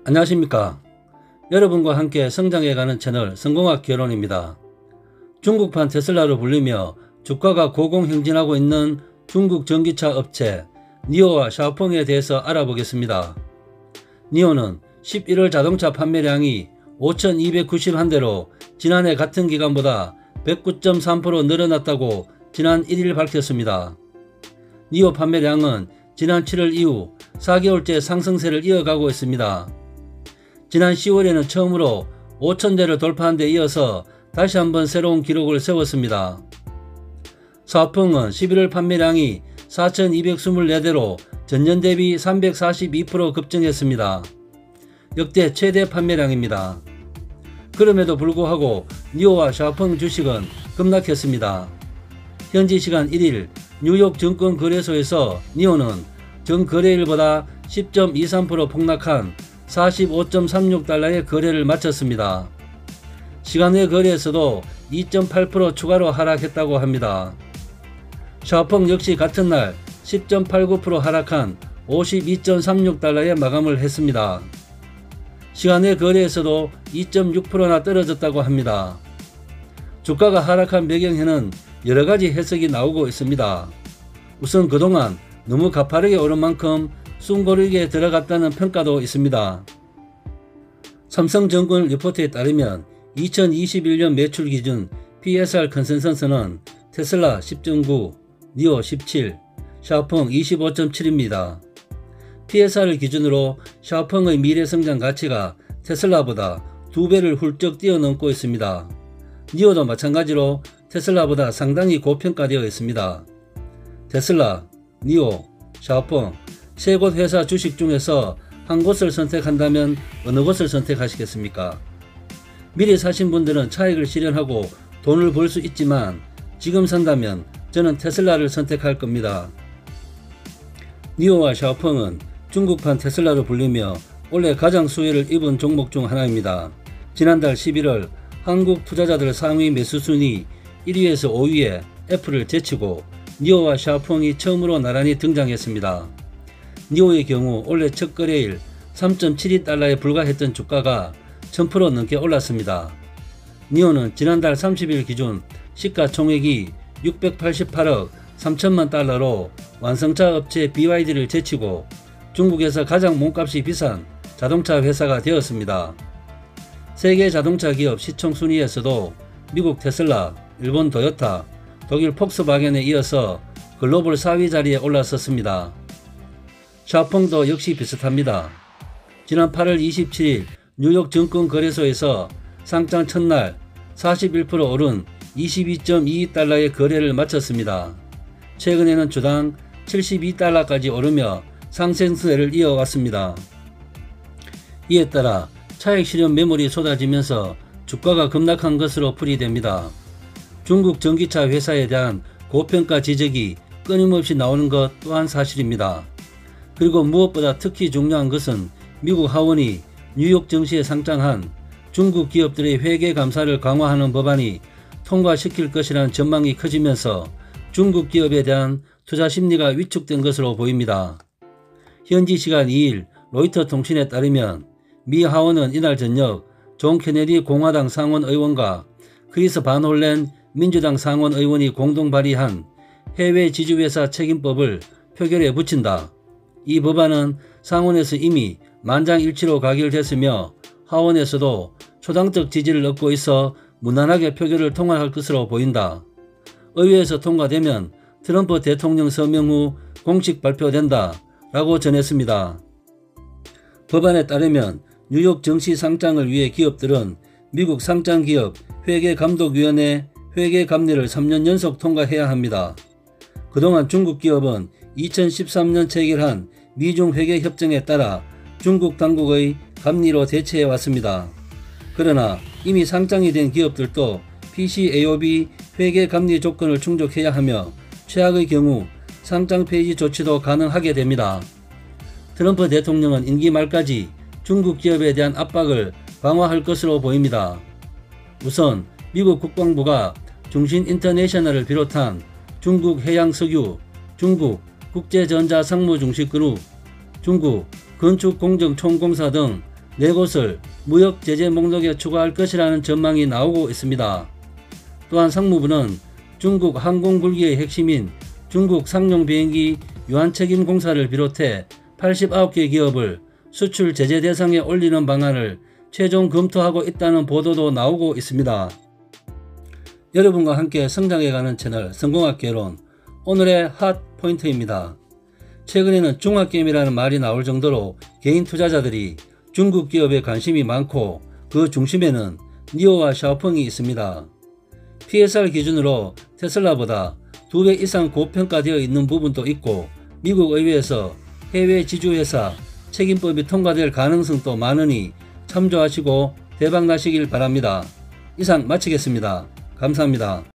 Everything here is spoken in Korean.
안녕하십니까. 여러분과 함께 성장해가는 채널 성공학 개론입니다. 중국판 테슬라로 불리며 주가가 고공행진하고 있는 중국 전기차 업체 니오와 샤오펑에 대해서 알아보겠습니다. 니오는 11월 자동차 판매량이 5,291대로 지난해 같은 기간보다 109.3% 늘어났다고 지난 1일 밝혔습니다. 니오 판매량은 지난 7월 이후 4개월째 상승세를 이어가고 있습니다. 지난 10월에는 처음으로 5,000대를 돌파한 데 이어서 다시 한번 새로운 기록을 세웠습니다. 샤오펑은 11월 판매량이 4,224대로 전년 대비 342% 급증했습니다. 역대 최대 판매량입니다. 그럼에도 불구하고 니오와 샤오펑 주식은 급락했습니다. 현지 시간 1일 뉴욕 증권거래소에서 니오는 전거래일보다 10.23% 폭락한 45.36달러의 거래를 마쳤습니다. 시간외 거래에서도 2.8% 추가로 하락했다고 합니다. 샤오펑 역시 같은 날 10.89% 하락한 52.36달러에 마감을 했습니다. 시간외 거래에서도 2.6%나 떨어졌다고 합니다. 주가가 하락한 배경에는 여러가지 해석이 나오고 있습니다. 우선 그동안 너무 가파르게 오른 만큼 숨고르기에 들어갔다는 평가도 있습니다. 삼성증권 리포트에 따르면 2021년 매출 기준 PSR 컨센서스는 테슬라 10.9, 니오 17, 샤오펑 25.7입니다. PSR을 기준으로 샤오펑의 미래성장 가치가 테슬라보다 2배를 훌쩍 뛰어넘고 있습니다. 니오도 마찬가지로 테슬라보다 상당히 고평가되어 있습니다. 테슬라, 니오, 샤오펑 세 곳 회사 주식 중에서 한 곳을 선택한다면 어느 곳을 선택하시겠습니까? 미리 사신 분들은 차익을 실현하고 돈을 벌 수 있지만 지금 산다면 저는 테슬라를 선택할 겁니다. 니오와 샤오펑은 중국판 테슬라로 불리며 올해 가장 수혜를 입은 종목 중 하나입니다. 지난달 11월 한국 투자자들 상위 매수 순위 1위에서 5위에 애플을 제치고 니오와 샤오펑이 처음으로 나란히 등장했습니다. 니오의 경우 올해 첫 거래일 3.72달러에 불과했던 주가가 1000% 넘게 올랐습니다. 니오는 지난달 30일 기준 시가총액이 688억 3천만 달러로 완성차 업체 BYD를 제치고 중국에서 가장 몸값이 비싼 자동차 회사가 되었습니다. 세계 자동차 기업 시총 순위에서도 미국 테슬라, 일본 도요타, 독일 폭스바겐에 이어서 글로벌 4위 자리에 올라섰습니다. 샤오펑도 역시 비슷합니다. 지난 8월 27일 뉴욕 증권거래소에서 상장 첫날 41% 오른 22.22달러의 거래를 마쳤습니다. 최근에는 주당 72달러까지 오르며 상승세를 이어왔습니다. 이에 따라 차익 실현 매물이 쏟아지면서 주가가 급락한 것으로 풀이됩니다. 중국 전기차 회사에 대한 고평가 지적이 끊임없이 나오는 것 또한 사실입니다. 그리고 무엇보다 특히 중요한 것은 미국 하원이 뉴욕 증시에 상장한 중국 기업들의 회계 감사를 강화하는 법안이 통과시킬 것이라는 전망이 커지면서 중국 기업에 대한 투자 심리가 위축된 것으로 보입니다. 현지 시간 2일 로이터 통신에 따르면 미 하원은 이날 저녁 존 케네디 공화당 상원 의원과 크리스 반 홀렌 민주당 상원 의원이 공동 발의한 해외 지주회사 책임법을 표결에 붙인다. 이 법안은 상원에서 이미 만장일치로 가결됐으며 하원에서도 초당적 지지를 얻고 있어 무난하게 표결을 통과할 것으로 보인다. 의회에서 통과되면 트럼프 대통령 서명 후 공식 발표된다 라고 전했습니다. 법안에 따르면 뉴욕 증시 상장을 위해 기업들은 미국 상장기업 회계감독위원회 회계감리를 3년 연속 통과해야 합니다. 그동안 중국 기업은 2013년 체결한 미중 회계협정에 따라 중국 당국의 감리로 대처해 왔습니다. 그러나 이미 상장이 된 기업들도 PCAOB 회계감리 조건을 충족해야 하며 최악의 경우 상장 폐지 조치도 가능하게 됩니다. 트럼프 대통령은 임기 말까지 중국 기업에 대한 압박을 강화할 것으로 보입니다. 우선 미국 국방부가 중신 인터내셔널을 비롯한 중국 해양석유, 중국 국제전자상무중시그룹, 중국 건축공정총공사 등 4곳을 무역 제재 목록에 추가할 것이라는 전망이 나오고 있습니다. 또한 상무부는 중국 항공굴기의 핵심인 중국 상용 비행기 유한책임공사를 비롯해 89개 기업을 수출 제재 대상에 올리는 방안을 최종 검토하고 있다는 보도도 나오고 있습니다. 여러분과 함께 성장해가는 채널 성공학개론, 오늘의 핫 포인트입니다. 최근에는 중화게임이라는 말이 나올 정도로 개인 투자자들이 중국 기업에 관심이 많고 그 중심에는 니오와 샤오펑이 있습니다. PSR 기준으로 테슬라보다 2배 이상 고평가되어 있는 부분도 있고 미국 의회에서 해외 지주회사 책임법이 통과될 가능성도 많으니 참조하시고 대박나시길 바랍니다. 이상 마치겠습니다. 감사합니다.